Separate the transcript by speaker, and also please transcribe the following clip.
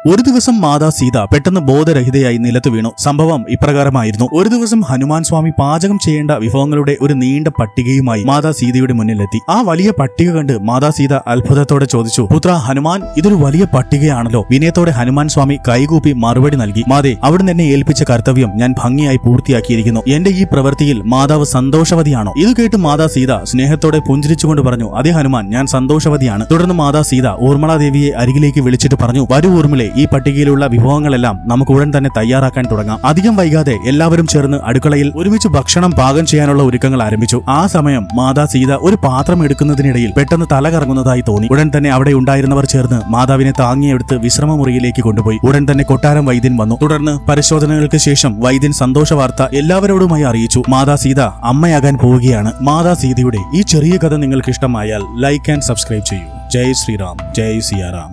Speaker 1: ഒരു ദിവസം മാതാ സീത പെട്ടെന്ന് ബോധരഹിതയായി നിലത്ത് വീണു. സംഭവം ഇപ്രകാരമായിരുന്നു. ഒരു ദിവസം ഹനുമാൻ സ്വാമി പാചകം ചെയ്യേണ്ട വിഭവങ്ങളുടെ ഒരു നീണ്ട പട്ടികയുമായി മാതാ സീതയുടെ മുന്നിലെത്തി. ആ വലിയ പട്ടിക കണ്ട് മാതാ സീത അത്ഭുതത്തോടെ ചോദിച്ചു, പുത്ര ഹനുമാൻ, ഇതൊരു വലിയ പട്ടികയാണല്ലോ. വിനയത്തോടെ ഹനുമാൻ സ്വാമി കൈകൂപ്പി മറുപടി നൽകി, മാതേ, അവിടുന്ന് എന്നെ ഏൽപ്പിച്ച കർത്തവ്യം ഞാൻ ഭംഗിയായി പൂർത്തിയാക്കിയിരിക്കുന്നു. എന്റെ ഈ പ്രവൃത്തിയിൽ മാതാവ് സന്തോഷവതിയാണോ? ഇത് കേട്ട് മാതാ സീത സ്നേഹത്തോടെ പുഞ്ചിരിച്ചുകൊണ്ട് പറഞ്ഞു, അതെ ഹനുമാൻ, ഞാൻ സന്തോഷവതിയാണ്. തുടർന്ന് മാതാ സീത ഊർമിളാദേവിയെ അരികിലേക്ക് വിളിച്ചിട്ട് പറഞ്ഞു, വരൂ ഊർമിളെ, ഈ പട്ടികയിലുള്ള വിഭവങ്ങളെല്ലാം നമുക്ക് ഉടൻ തന്നെ തയ്യാറാക്കാൻ തുടങ്ങാം. അധികം വൈകാതെ എല്ലാവരും ചേർന്ന് അടുക്കളയിൽ ഒരുമിച്ച് ഭക്ഷണം പാകം ചെയ്യാനുള്ള ഒരുക്കങ്ങൾ ആരംഭിച്ചു. ആ സമയം മാതാ സീത ഒരു പാത്രം എടുക്കുന്നതിനിടയിൽ പെട്ടെന്ന് തല കറങ്ങുന്നതായി തോന്നി. ഉടൻ തന്നെ അവിടെ ഉണ്ടായിരുന്നവർ ചേർന്ന് മാതാവിനെ താങ്ങിയെടുത്ത് വിശ്രമമുറിയിലേക്ക് കൊണ്ടുപോയി. ഉടൻ തന്നെ കൊട്ടാരം വൈദ്യൻ വന്നു. തുടർന്ന് പരിശോധനകൾക്ക് ശേഷം വൈദ്യൻ സന്തോഷ വാർത്ത എല്ലാവരോടുമായി അറിയിച്ചു. മാതാ സീത അമ്മയാകാൻ പോവുകയാണ്. മാതാ സീതയുടെ ഈ ചെറിയ കഥ നിങ്ങൾക്ക് ഇഷ്ടമായാൽ ലൈക്ക് ആൻഡ് സബ്സ്ക്രൈബ് ചെയ്യൂ. ജയ് ശ്രീറാം, ജയ് സിയാറാം.